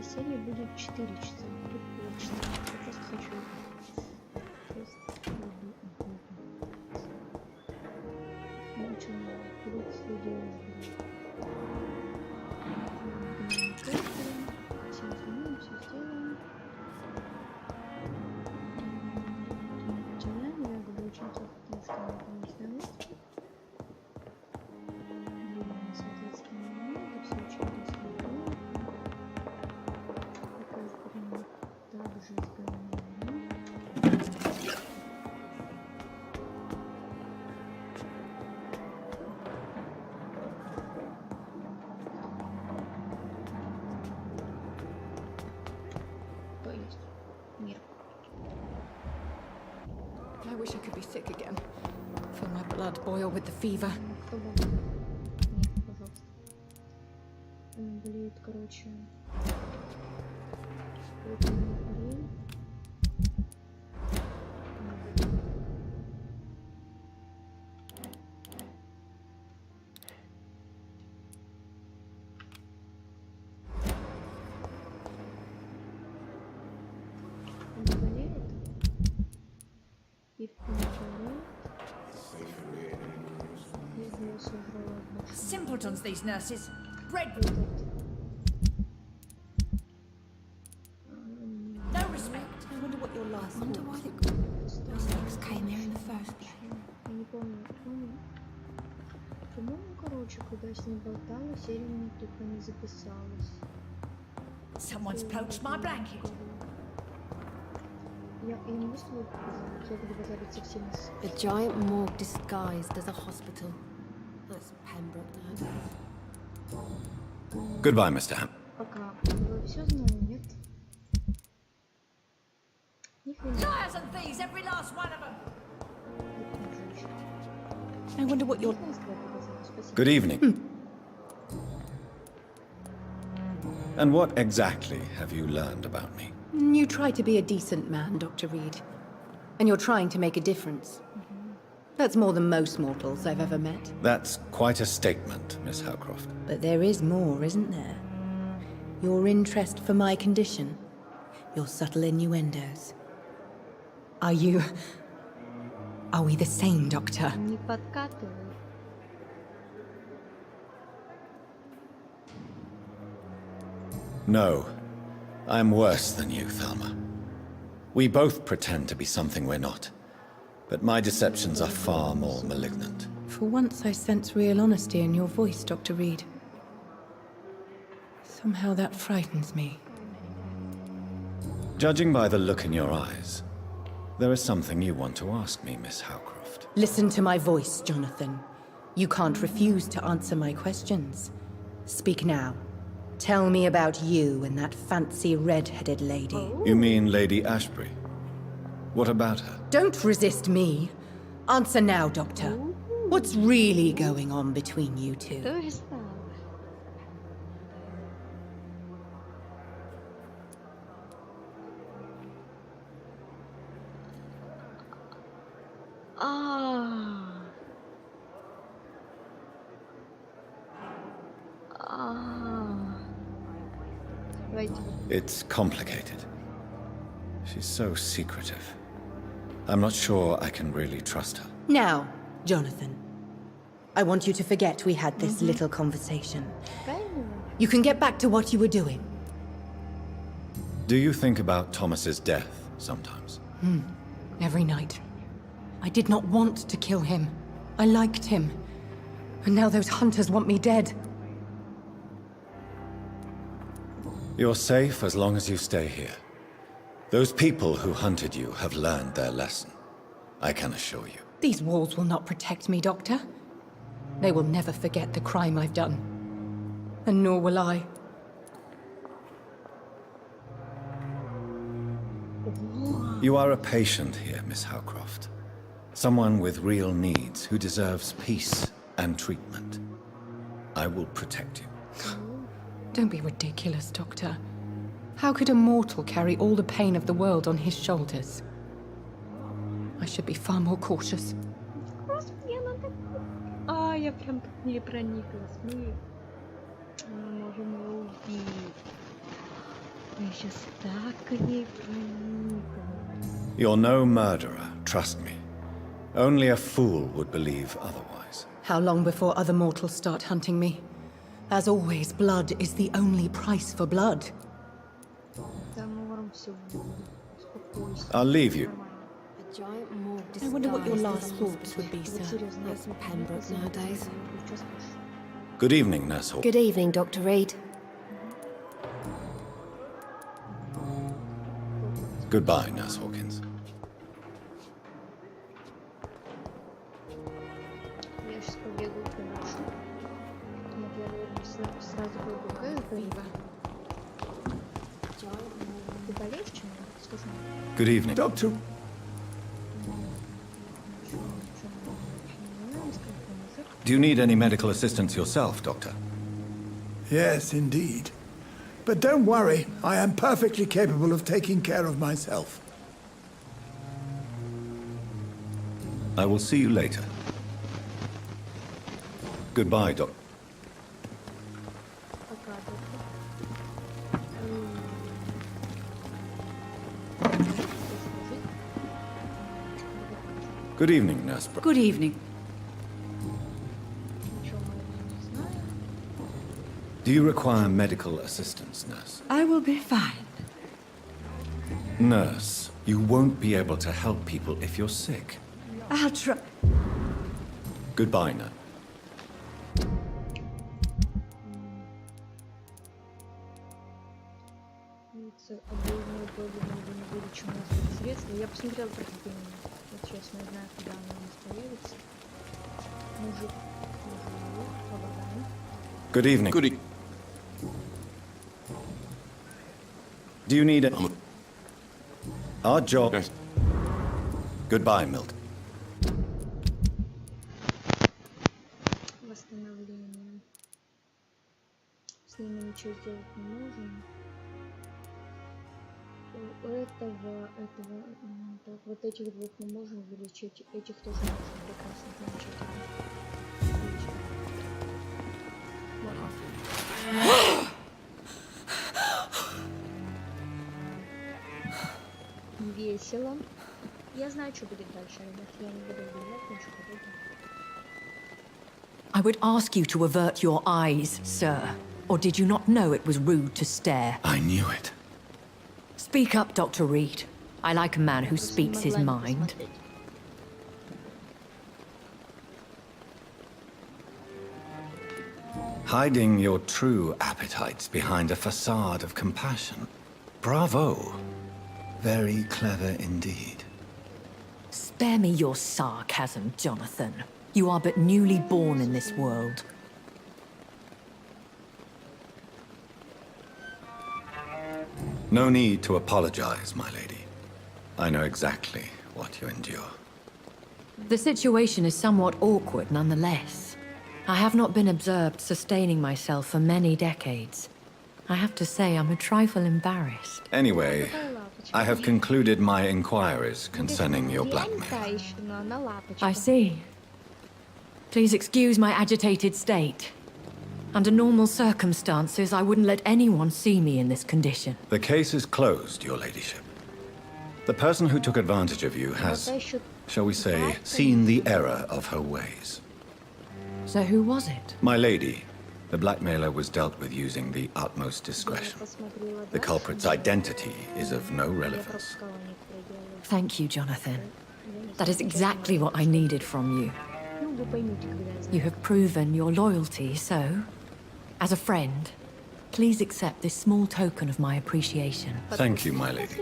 серия будет 4 часа. Будет точно. Я просто хочу. Будет студия Эшбери. Все изменим, все сделаем. Начинаем. Я буду учиться в английском языке. Будем соответственно это все учились в игру. Пока Эшбери также изгоняем. I wish I could be sick again. Feel my blood boil with the fever. Нет, пожалуйста. Болеет, короче. Simpletons, these nurses. Bread. No respect. I wonder what your last wonder why those things came here in the first place. Я не помню. По-моему, короче, когда с ней болтала, серия мне тупо не записалась. Someone's poached my blanket. Я не могу с тобой показать. Я буду базарить со всеми. A giant morgue disguised as a hospital. That's Pembroke, Goodbye, Mr. Ham. Пока. Вы все знали, нет? Ни хрена. Liars and thieves, every last one of them. I wonder what your... Good evening. And what exactly have you learned about me? You try to be a decent man, Dr. Reed. And you're trying to make a difference. That's more than most mortals I've ever met. That's quite a statement, Miss Howcroft. But there is more, isn't there? Your interest for my condition. Your subtle innuendos. Are we the same, Doctor? Не подкатывай. No. I'm worse than you, Thelma. We both pretend to be something we're not. But my deceptions are far more malignant. For once I sense real honesty in your voice, Dr. Reed. Somehow that frightens me. Judging by the look in your eyes, there is something you want to ask me, Miss Howcroft. Listen to my voice, Jonathan. You can't refuse to answer my questions. Speak now. Tell me about you and that fancy red-headed lady. You mean Lady Ashbury? What about her? Don't resist me. Answer now, Doctor. What's really going on between you two? То же самое. It's complicated. She's so secretive. I'm not sure I can really trust her. Now, Jonathan. I want you to forget we had this little conversation. You can get back to what you were doing. Do you think about Thomas's death sometimes? Every night. I did not want to kill him. I liked him. And now those hunters want me dead. You're safe as long as you stay here. Those people who hunted you have learned their lesson. I can assure you. These walls will not protect me, Doctor. They will never forget the crime I've done. And nor will I. You are a patient here, Miss Howcroft. Someone with real needs who deserves peace and treatment. I will protect you. Don't be ridiculous, Doctor. How could a mortal carry all the pain of the world on his shoulders? I should be far more cautious. Господи, она так... я прям тут не прониклась. Мы можем его убить. Я сейчас так к ней проникну. You're no murderer, trust me. Only a fool would believe otherwise. How long before other mortals start hunting me? As always, blood is the only price for blood. Да норм все будет. Успокойся. I'll leave you. Нормально. A giant morgue I wonder what your disguised last as a thoughts would be, Вот sir. серьезно. That's Pembroke nowadays. Сейчас слушай. Good evening, Nurse Hawk. Good evening, Dr. Reed. Goodbye, Nurse Hawkins. Я сейчас побегу к Мишу. Вот я наверное, сразу пойду к Эшбери. Ты полегче? Скажи мне. Good evening. Doctor, Do you need any medical assistance yourself, Doctor? yes, indeed. But don't worry, I am perfectly capable of taking care of myself. I will see you later. Goodbye, Doctor. Пока, доктор. Good evening, Nurse Good evening. Ничего не знаю. Do you require medical assistance, Nurse? I will be fine. Nurse, you won't be able to help people if you're sick. I'll try. Goodbye, Nurse. Обоюдное управление увеличено средства. Я посмотрела прохождение. Вот сейчас не знаю, куда оно у нас появится. Мужик. Попадаем. Good evening. Good evening. Do you need a... Our job... Yes. Goodbye, Milton. Восстановление. С ними ничего сделать не можем. У этого, так, вот этих двух мы можем увеличить, этих тоже можем прекрасно, замечательно. Отлично. Можно. Весело. Я знаю, что будет дальше, ребят. Я не буду убивать ничего подобного. I would ask you to avert your eyes, sir. Or did you not know it was rude to stare? I knew it. Speak up, Dr. Reed. I like a man who speaks his mind. Hiding your true appetites behind a facade of compassion. Bravo. Very clever indeed. Spare me your sarcasm, Jonathan. You are but newly born in this world. No need to apologize, my lady. I know exactly what you endure. The situation is somewhat awkward nonetheless. I have not been observed sustaining myself for many decades. I have to say I'm a trifle embarrassed. Anyway, I have concluded my inquiries concerning your blackmail. I see. Please excuse my agitated state. Under normal circumstances, I wouldn't let anyone see me in this condition. The case is closed, your ladyship. The person who took advantage of you has, shall we say, seen the error of her ways. So who was it? My lady, the blackmailer was dealt with using the utmost discretion. The culprit's identity is of no relevance. Thank you, Jonathan. That is exactly what I needed from you. You have proven your loyalty, so, as a friend, please accept this small token of my appreciation. Thank you, my lady.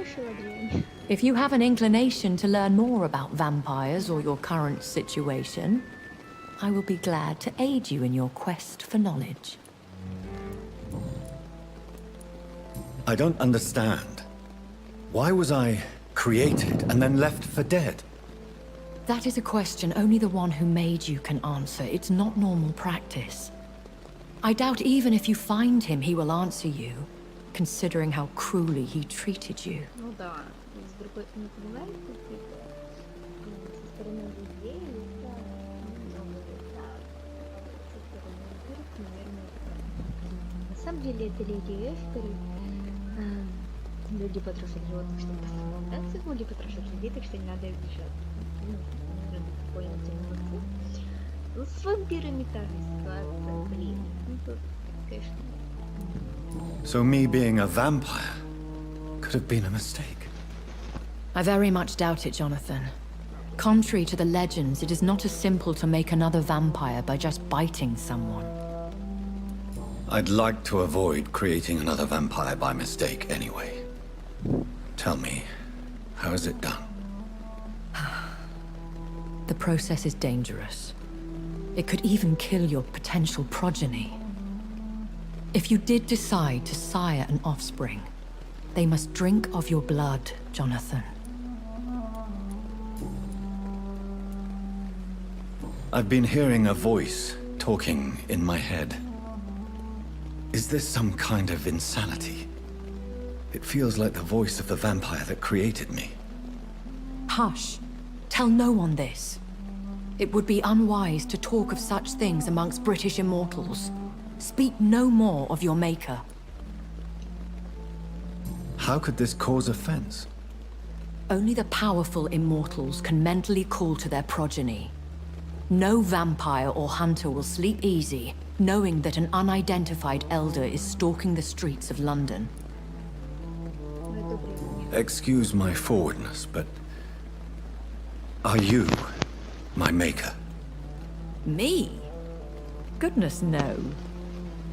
If you have an inclination to learn more about vampires or your current situation, I will be glad to aid you in your quest for knowledge. I don't understand. Why was I created and then left for dead? That is a question only the one who made you can answer. It's not normal practice. I doubt even if you find him, he will answer you, considering how cruelly he treated you. Ну да, с другой не понимаете, со стороны людей, да, со стороны Эшбери, наверное, это правда. На самом деле это леди Эшбери Люди потрошат животных, чтобы попытаться, боги потрошат людей, так что не надо их бежать. Ну, наверное, прикольно тема. Ну, с вампирами та же ситуация, блин. Ну, тут, конечно... So me being a vampire could have been a mistake. I very much doubt it, Jonathan. Contrary to the legends, it is not as simple to make another vampire by just biting someone. I'd like to avoid creating another vampire by mistake anyway. Tell me, how is it done? The process is dangerous. It could even kill your potential progeny. If you did decide to sire an offspring, they must drink of your blood, Jonathan. I've been hearing a voice talking in my head. Is this some kind of insanity? It feels like the voice of the vampire that created me. Hush. Tell no one this. It would be unwise to talk of such things amongst British immortals. Speak no more of your maker. How could this cause offense? Only the powerful immortals can mentally call to their progeny. No vampire or hunter will sleep easy, knowing that an unidentified elder is stalking the streets of London. Excuse my forwardness, but... are you my maker? Me? Goodness, no.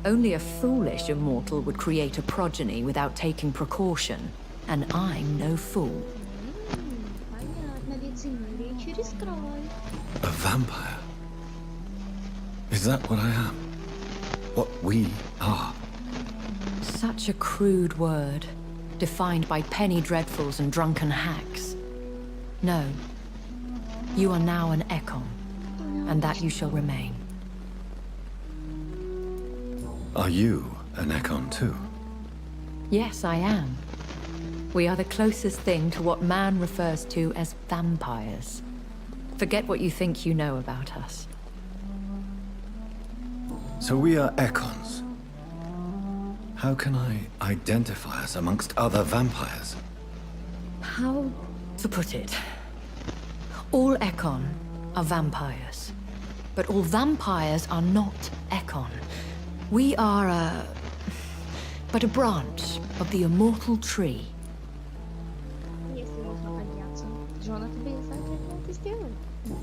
Only a foolish immortal would create a progeny without taking precaution, and I'm no fool. A vampire? Is that what I am? What we are? Such a crude word, defined by penny dreadfuls and drunken hacks. No. You are now an Ekon, and that you shall remain. Are you an Ekon too? Yes, I am. We are the closest thing to what man refers to as vampires. Forget what you think you know about us. So we are Ekons. How can I identify us amongst other vampires? How to put it? All Ekon are vampires. But all vampires are not Ekon. We are but a branch of the immortal tree. Если можно подняться, Джона тебе обязательно это сделает. Да.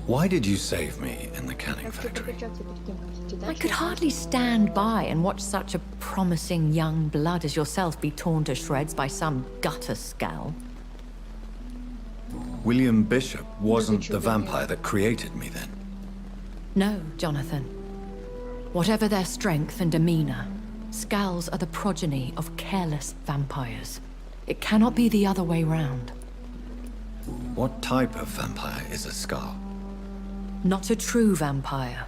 Why did you save me in the canning Так что factory? переключаться перед тем, как идти I дальше. could hardly stand by and watch such a promising young blood as yourself be torn to shreds by some gutter scowl. William Bishop wasn't the vampire that created me then. No, Jonathan. Whatever their strength and demeanor, Scowls are the progeny of careless vampires. It cannot be the other way round. What type of vampire is a Scowl? Not a true vampire.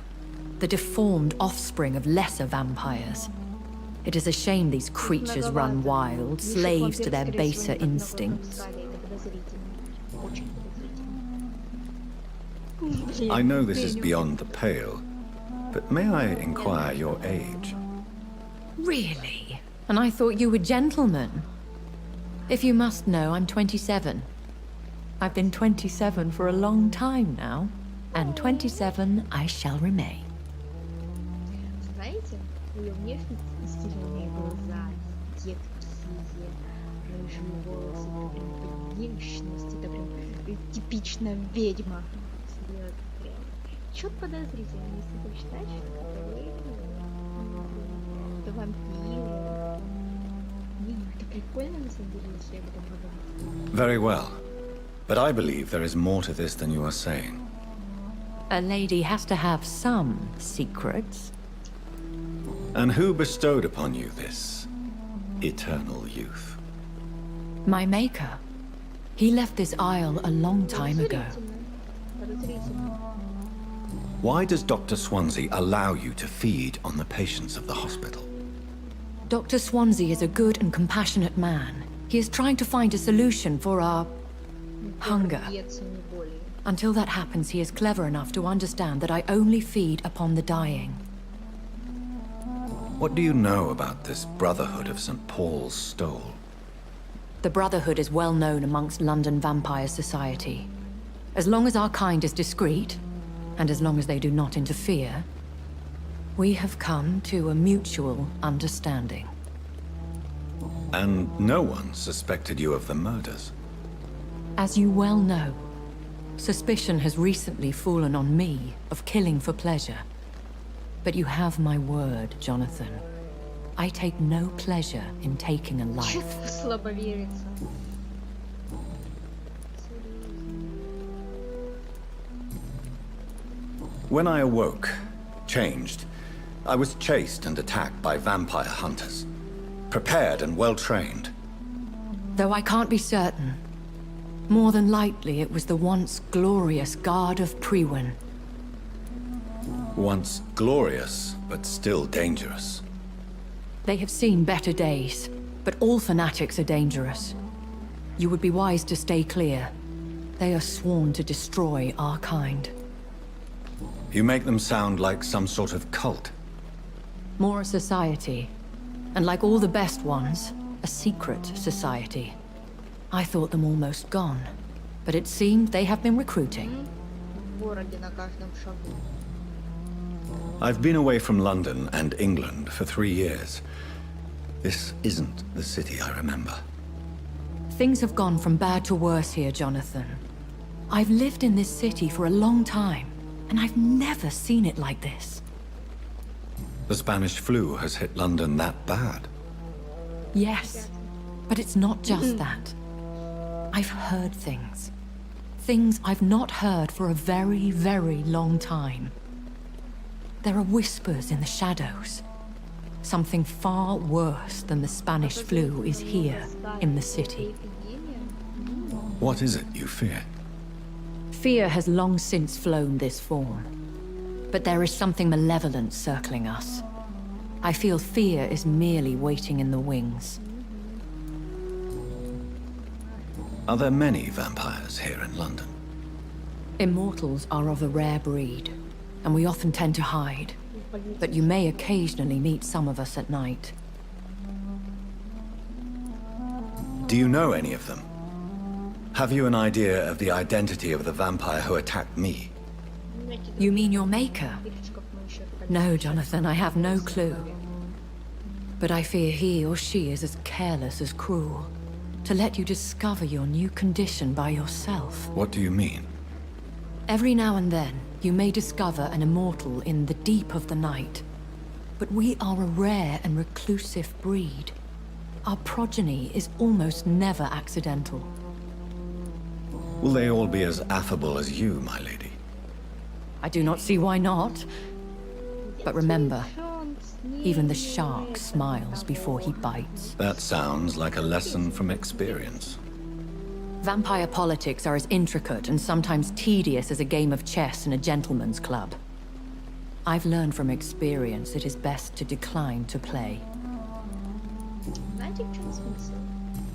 The deformed offspring of lesser vampires. It is a shame these creatures run wild, slaves to their baser instincts. I know this is beyond the pale, but may I inquire your age? Really? And I thought you were gentlemen. If you must know, I'm 27. I've been 27 for a long time now, and 27 I shall remain. Знаете, ее внешность, стильные глаза, едкие, рыжие волосы, это прям подвижность, это прям типичная ведьма. Вот прям. Чё-то подозрительно, если ты считаешь, что это ведьма, это вампир. Не, ну это прикольно на самом деле, если об этом подумать. Very well, but I believe there is more to this than you are saying. A lady has to have some secrets. And who bestowed upon you this eternal youth? My maker. He left this isle a long time ago. Подозрительно. Why does Dr. Swansea allow you to feed on the patients of the hospital? Dr. Swansea is a good and compassionate man. He is trying to find a solution for our hunger. Пьется не более. Until that happens, he is clever enough to understand that I only feed upon the dying. What do you know about this Brotherhood of St. Paul's Stole? The Brotherhood is well known amongst London Vampire Society. As long as our kind is discreet, and as long as they do not interfere, we have come to a mutual understanding. And no one suspected you of the murders? As you well know, suspicion has recently fallen on me of killing for pleasure. But you have my word, Jonathan. I take no pleasure in taking a life. Слабо верится. When I awoke, changed, I was chased and attacked by vampire hunters. Prepared and well-trained. Though I can't be certain, more than likely it was the once glorious Guard of Priwen. Once glorious, but still dangerous. They have seen better days, but all fanatics are dangerous. You would be wise to stay clear. They are sworn to destroy our kind. You make them sound like some sort of cult. More a society, and like all the best ones, a secret society. I thought them almost gone, but it seemed they have been recruiting. В городе на каждом шагу. I've been away from London and England for 3 years. This isn't the city I remember. Things have gone from bad to worse here, Jonathan. I've lived in this city for a long time, and I've never seen it like this. The Spanish flu has hit London that bad. Yes, but it's not just that. I've heard things. Things I've not heard for a very, very long time. There are whispers in the shadows. Something far worse than the Spanish flu is here, in the city. What is it you fear? Fear has long since flown this form. But there is something malevolent circling us. I feel fear is merely waiting in the wings. Are there many vampires here in London? Immortals are of a rare breed, and we often tend to hide. But you may occasionally meet some of us at night. Do you know any of them? Have you an idea of the identity of the vampire who attacked me? You mean your maker? No, Jonathan, I have no clue. But I fear he or she is as careless as cruel. To let you discover your new condition by yourself. What do you mean? Every now and then, you may discover an immortal in the deep of the night. But we are a rare and reclusive breed. Our progeny is almost never accidental. Will they all be as affable as you, my lady? I do not see why not. But remember, even the shark smiles before he bites. That sounds like a lesson from experience. Vampire politics are as intricate and sometimes tedious as a game of chess in a gentleman's club. I've learned from experience it is best to decline to play.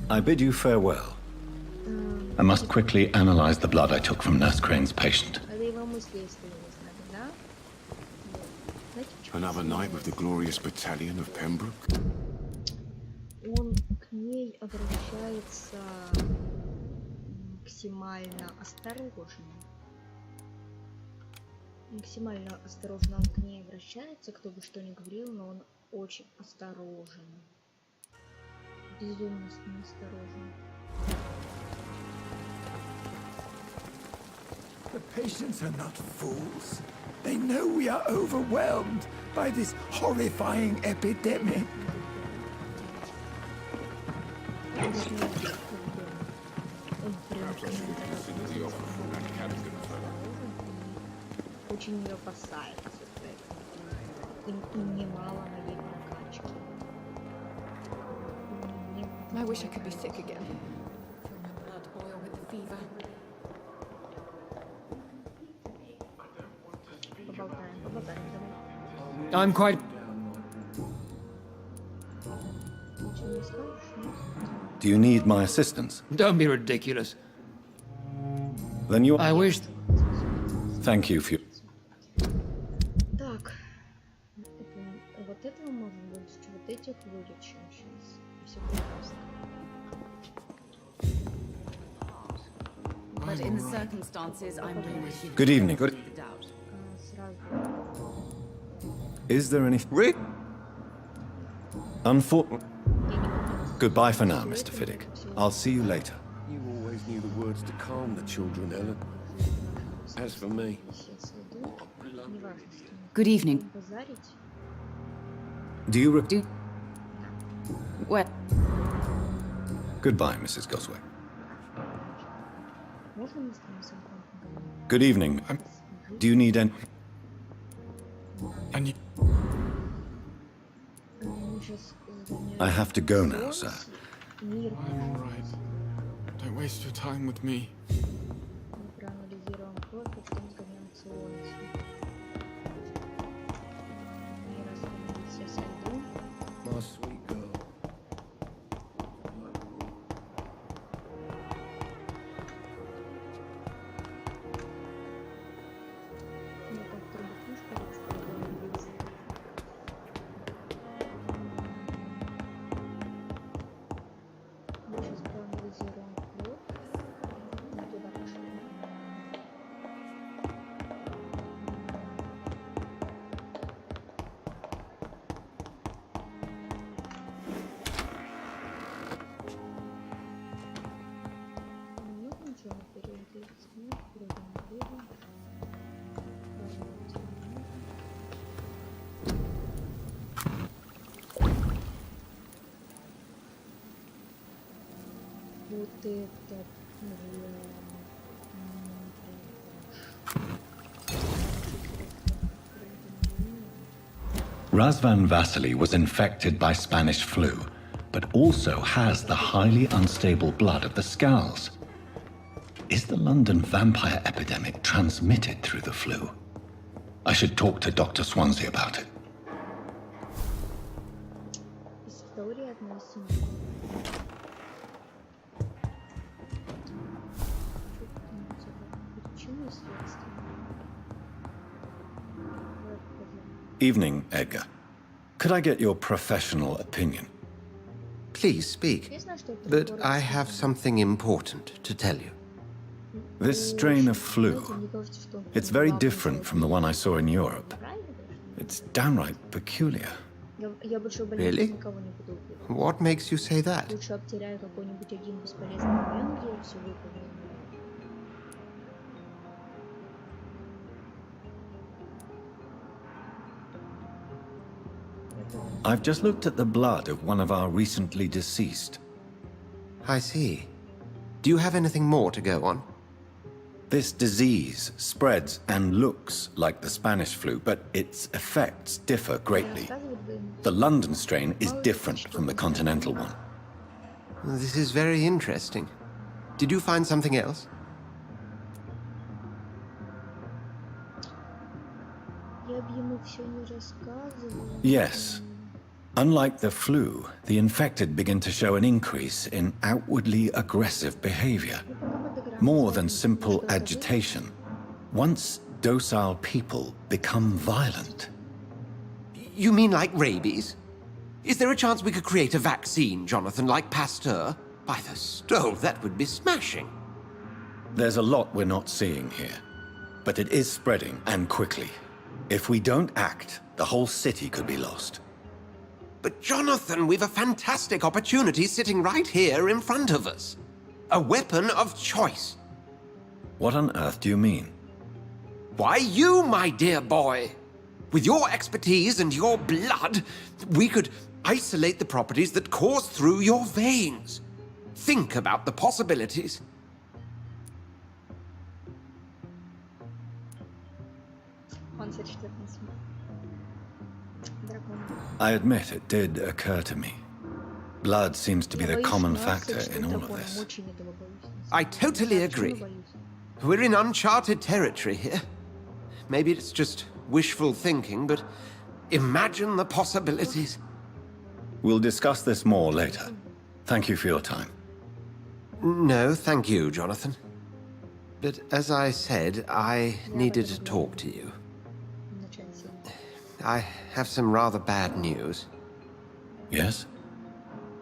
I bid you farewell. I must quickly analyze the blood I took from Nurse Crane's patient. Another night with the glorious battalion of Pembroke? Он к ней обращается максимально осторожно. Максимально осторожно он к ней обращается, кто бы что ни говорил, но он очень осторожен. Безумно с ним осторожен. The patients are not fools. They know we are overwhelmed by this horrifying epidemic. Очень ее опасается, им немало на ей прокачки. I wish I could be sick again. Feel my blood boil with the fever. I'm quite... Do you need my assistance? Don't be ridiculous. Then you... I wish... Thank you for... Так, вот этого может быть but in the circumstances, I'm willing to give Good evening. the doubt. Сразу. Is there any... Rick? Goodbye for now, Mr. Fiddick. I'll see you later. You always knew the words to calm the children, Ellen. As for me... Сейчас иду. Неважно, с кем Good evening. базарить. Do you... Well, Goodbye, Mrs. Goswick. Можно мне с тобой синхронно поговорить? Good evening. Do you need any... Мы сейчас I have to go now, sir. Мир. Don't waste your time with me. Мы проанализируем кровь, а потом сгоняем в Солнце. И раз я сейчас иду, My sweet girl. я как трубопушка, так сказать, мы сейчас проанализируем кровь. Мы туда пошли. Нет ничего наперед, двигаться нет, вперед налево. Вот это Razvan Vasily was infected by Spanish flu, but also has the highly unstable blood of the Skulls. Is the London vampire epidemic transmitted through the flu? I should talk to Dr. Swansea about it. история одной семьи. Причины и следствия. Evening, Edgar. Could I get your professional opinion? Please speak, Я знаю, что это but город I have something important to tell you. This strain of flu, Знаете, мне кажется, что он it's very главный different from the one I saw in Europe. правильно даже? It's downright peculiar. Я большой больнице Really? никого не буду убивать. What makes you say that? Лучше обтеряю какой-нибудь один бесполезный момент, где я все выполню. I've just looked at the blood of one of our recently deceased. I see. Do you have anything more to go on? This disease spreads and looks like the Spanish flu, but its effects differ greatly. Рассказывать бы им. The London strain is different from the continental one. This is very interesting. Did you find something else? Я бы ему все не рассказывала. Yes. Unlike the flu, the infected begin to show an increase in outwardly aggressive behavior. More than simple agitation. Once docile people become violent. You mean like rabies? Is there a chance we could create a vaccine, Jonathan, like Pasteur? By the stole, that would be smashing. There's a lot we're not seeing here. But it is spreading, and quickly. If we don't act, the whole city could be lost. But Jonathan, we've a fantastic opportunity sitting right here in front of us. A weapon of choice. What on earth do you mean? Why, you, my dear boy. With your expertise and your blood, we could isolate the properties that course through your veins. Think about the possibilities. Он сочтет нас. Дракон. I admit it did occur to me. Blood seems to be the common factor in all of this. Очень этого боюсь. I totally agree. Боюсь. We're in uncharted territory here. Maybe it's just wishful thinking, but imagine the possibilities. We'll discuss this more later. Thank you for your time. No, thank you, Jonathan. But as I said, I needed to talk to you. I have some rather bad news. Yes?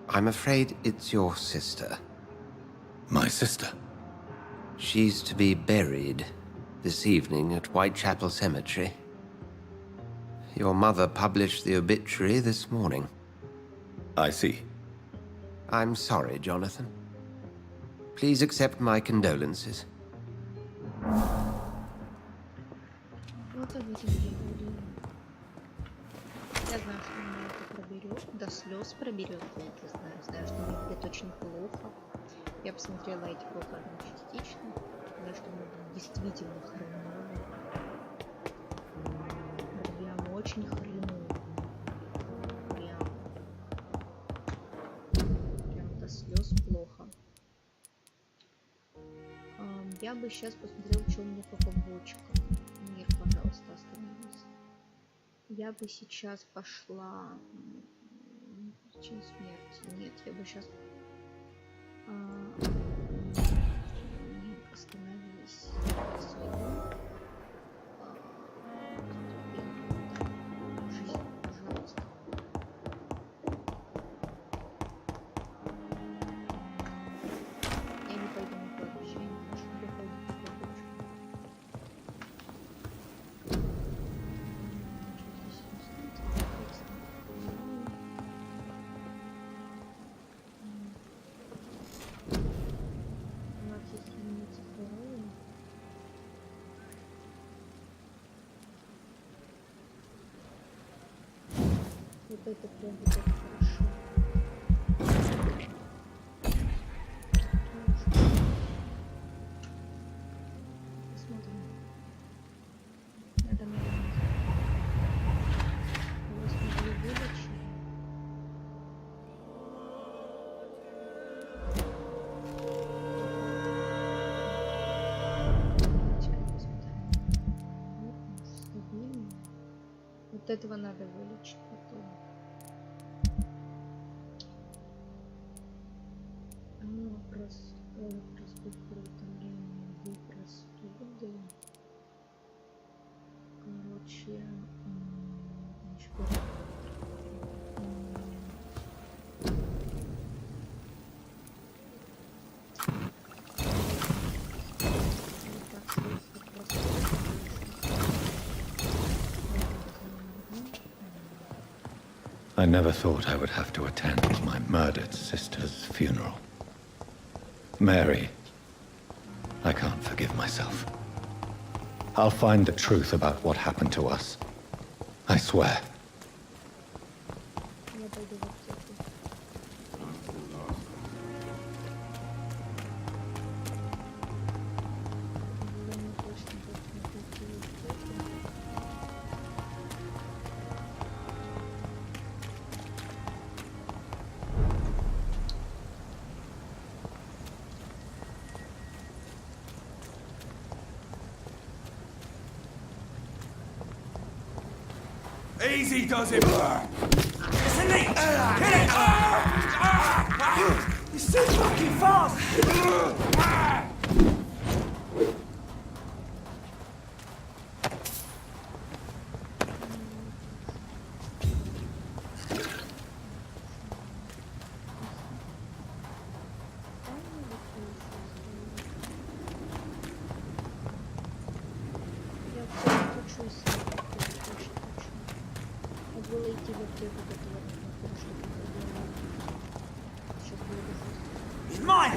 I'm afraid it's your sister. My sister? She's to be buried this evening at Whitechapel Cemetery. Your mother published the obituary this morning. I see. I'm sorry, Jonathan. Please accept my condolences. Вот об этом я говорю. Я знаю, что меня это проберет, до слез проберет, я это знаю. Знаю, что мне будет очень плохо. Я посмотрела эти похороны частично. Знаю, что мне будет действительно хреново. Прям очень хреново. Прям до слез плохо. Я бы сейчас посмотрел, что у меня по побочкам. Мир, пожалуйста, остановись. Я бы сейчас пошла... Причин смерти. Нет, я бы сейчас... Нет, остановись. Жизнь, пожалуйста. Я не пойду на кладбище, я не хочу, я пойду на кладбище. У нас есть единица здоровья. Вот это прям вот так хорошо. Посмотрим. Надо мне его смогли вылечить. Теперь посмотрим. Вот, стабильно. Вот этого надо вылечить потом. Вопрос приготовления простуды. Короче, I never thought I would have to attend my murdered sister's funeral. Mary, I can't forgive myself. I'll find the truth about what happened to us. I swear. я пойду в аптеку. Я не точно посмотрю в аптеку. Easy does it. It's a leech. Kill it. He's so fucking fast. Я все хочу себе, очень хочу. Надо было идти в аптеку, которая на что сейчас было бы жестко. He's mine.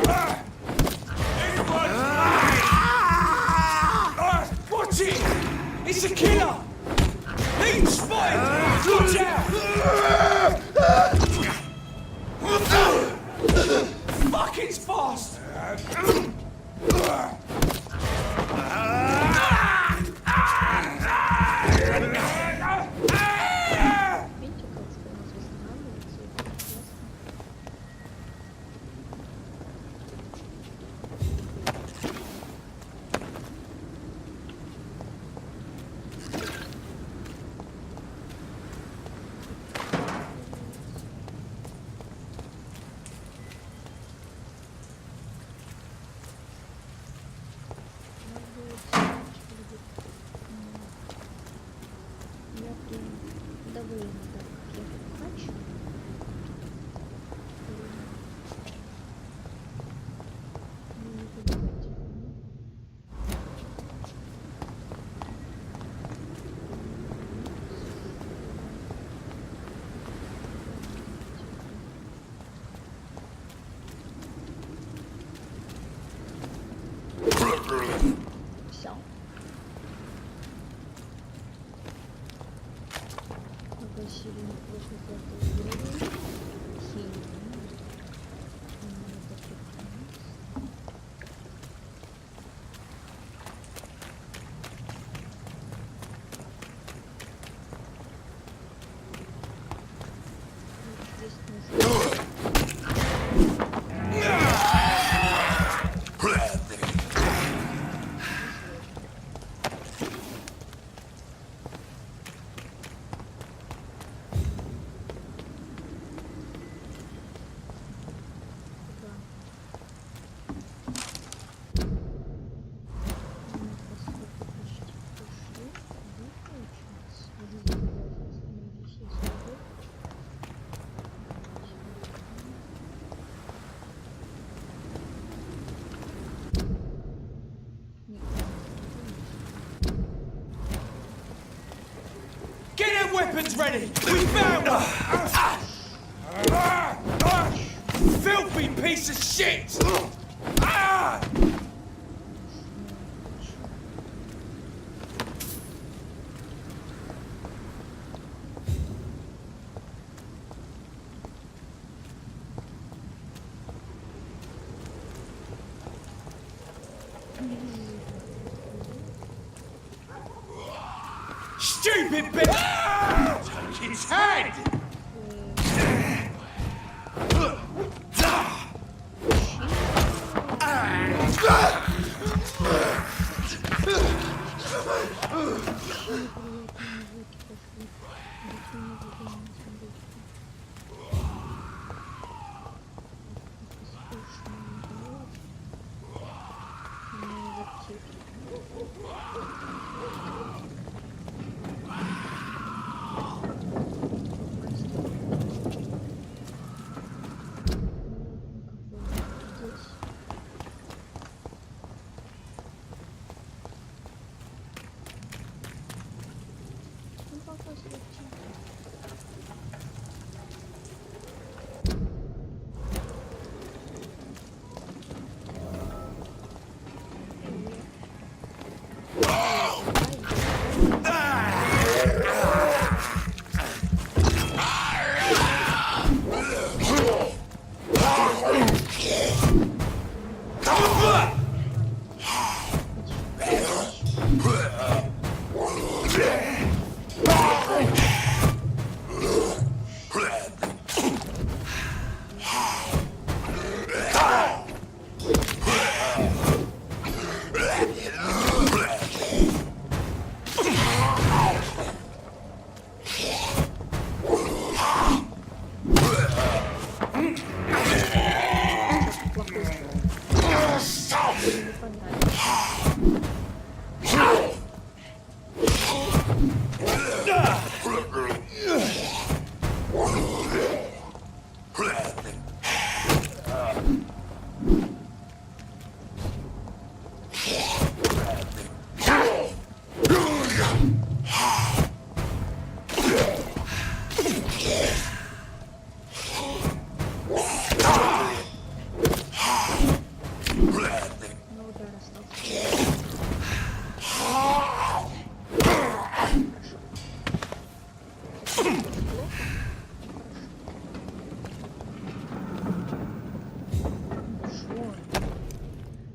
Watch it. It's a killer. Leech spotted. Watch out. Fucking fast. Видите, как у нас восстанавливается? Это классно. Надо будет weapons ready! We found one! Filthy piece of shit! Stupid bitch! Touch its head!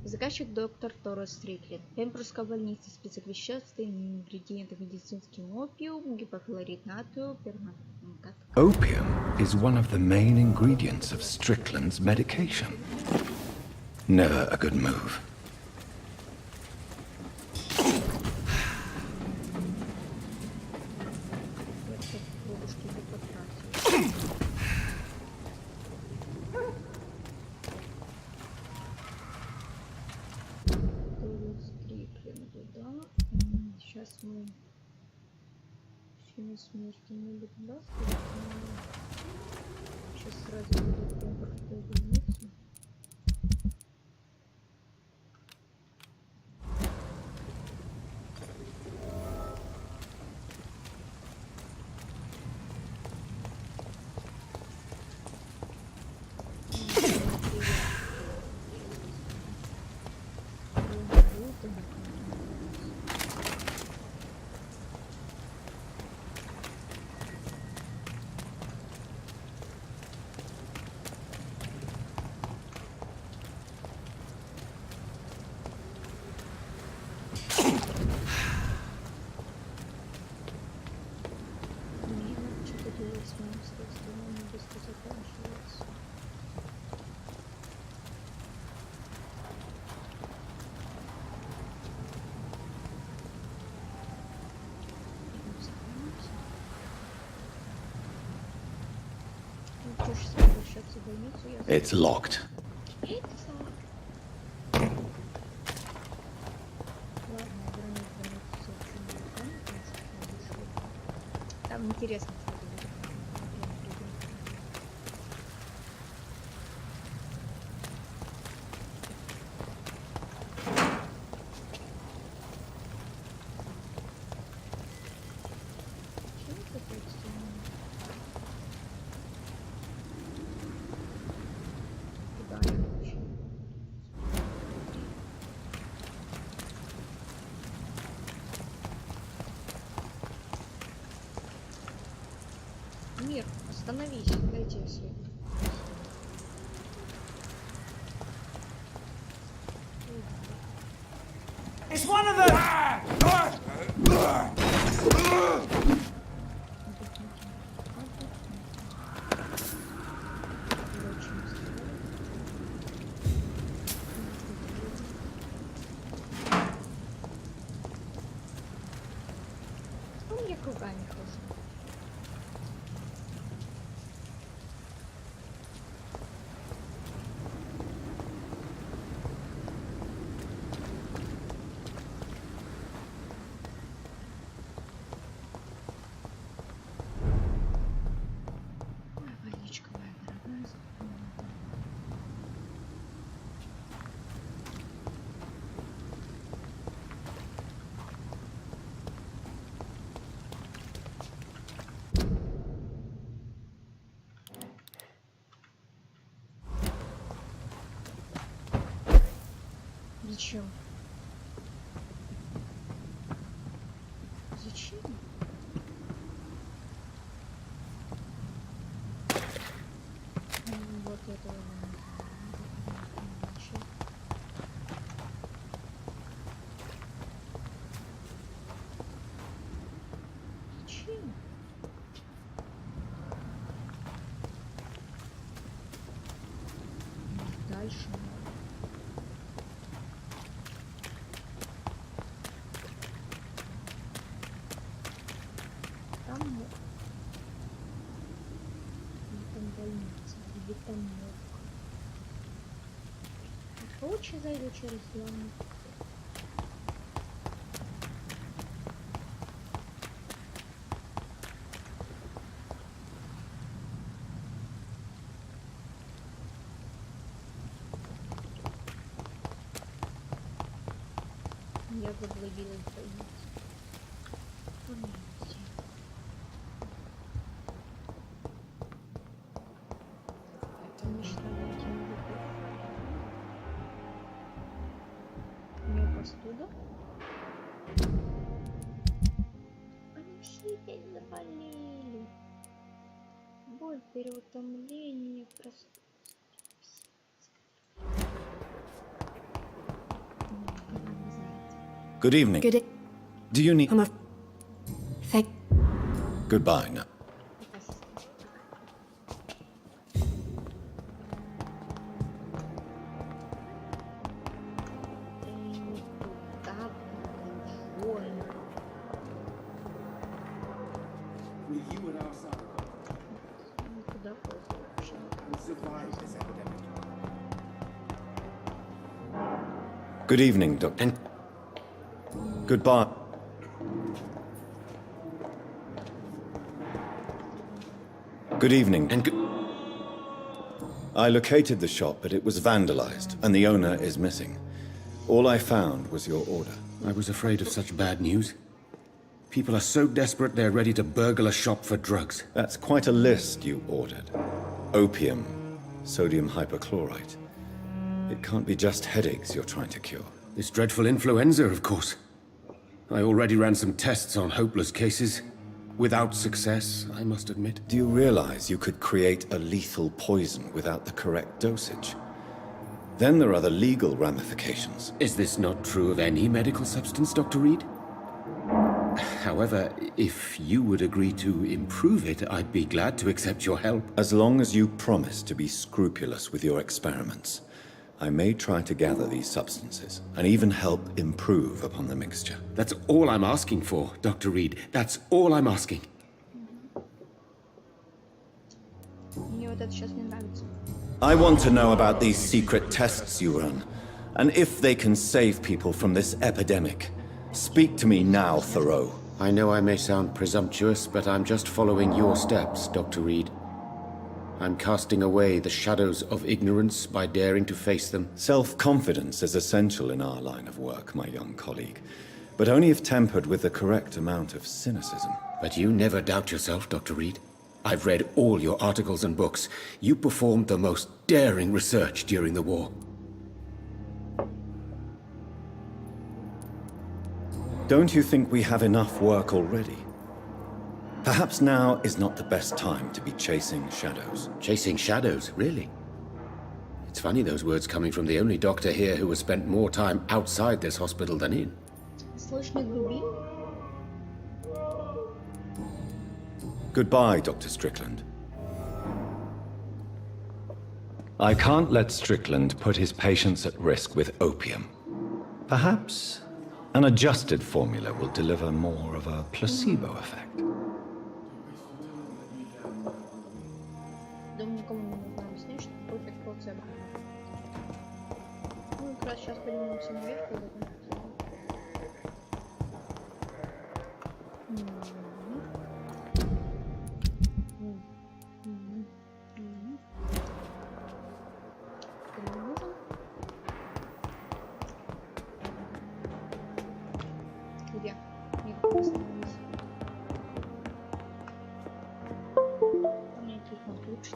Заказчик доктор Торрес Стриклин. Пембрусская больница. Список веществ, ингредиентов медицинский опиум, гипохлорид натрия, перманган. Opium is one of the main ingredients of Strickland's medication. Never a good move. Сейчас мы смерти не будет, сейчас сразу будет пембрусскую больницу. It's locked. Там интересно. Что это такое? Вампир, остановись, дайте я свет. It's one of them! Ну, я кругами хожу. Ой, водичка моя дорогая. Зачем? Зачем? Вот это зачем? Зачем? Дальше. Там мог. Или там больница, или там мог. Лучше зайду через главный. Я заблудилась в больнице. Помните. Потому что я не люблю. У меня простуда. Они все опять заболели. Боль, переутомление, простуда. Good evening. Good. Do you need... I'm a. Thank. Goodbye now. With you at our side, we'll survive this epidemic. Good evening, Doctor. Goodbye. Good evening, and I located the shop, but it was vandalized, and the owner is missing. All I found was your order. I was afraid of such bad news. People are so desperate they're ready to burgle a shop for drugs. That's quite a list you ordered. Opium, sodium hypochlorite. It can't be just headaches you're trying to cure. This dreadful influenza, of course. I already ran some tests on hopeless cases. Without success, I must admit. Do you realize you could create a lethal poison without the correct dosage? Then there are the legal ramifications. Is this not true of any medical substance, Dr. Reed? However, if you would agree to improve it, I'd be glad to accept your help. As long as you promise to be scrupulous with your experiments, I may try to gather these substances, and even help improve upon the mixture. That's all I'm asking for, Dr. Reed. That's all I'm asking. Мне вот это сейчас не нравится. I want to know about these secret tests you run, and if they can save people from this epidemic. Speak to me now, Thoreau. I know I may sound presumptuous, but I'm just following your steps, Dr. Reed. I'm casting away the shadows of ignorance by daring to face them. Self-confidence is essential in our line of work, my young colleague, but only if tempered with the correct amount of cynicism. But you never doubt yourself, Dr. Reed. I've read all your articles and books. You performed the most daring research during the war. Don't you think we have enough work already? Perhaps now is not the best time to be chasing shadows. Chasing shadows, really? It's funny those words coming from the only doctor here who has spent more time outside this hospital than in. Слышно груби? Goodbye, Dr. Strickland. I can't let Strickland put his patients at risk with opium. Perhaps an adjusted formula will deliver more of a placebo effect. Думаю, никому не нужно объяснять, что такое эффект плацебо. Ну, как раз сейчас поднимемся наверх, когда там. Где? Нет, остановись. Мне тут лучше.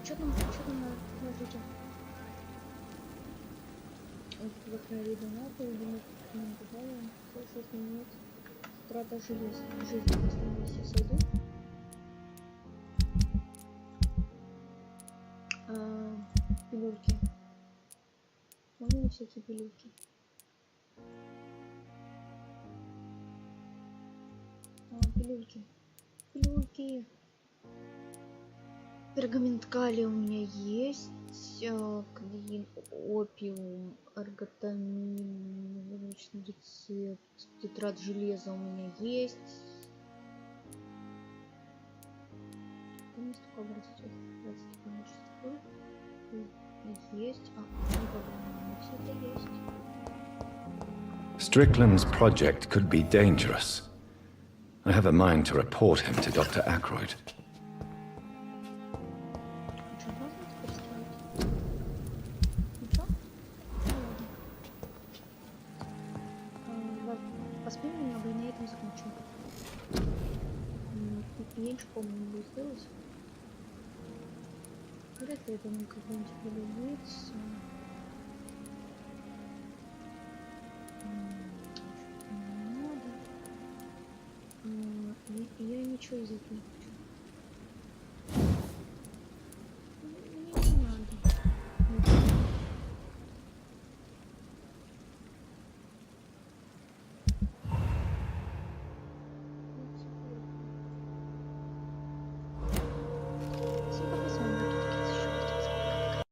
Что там смотрите? Вот на виду надо, думаю, не бывало, слышал, нет. Трата жизни, если все сойду. Пилюльки. Можно ли всякие пилюльки? Пилюльки. Пилюльки. Пергамент калия у меня есть, кадеин, опиум, арготамин, научный рецепт, тетрад железа у меня есть. Есть, все это есть. Strickland's project could be dangerous. I have a mind to report him to Dr. Aykroyd. Посмотрим немного и на этом закончим. Меньше, по-моему, будет сделать. Вряд ли это нам как-нибудь полюбится. Не надо. Я ничего из этого не хочу.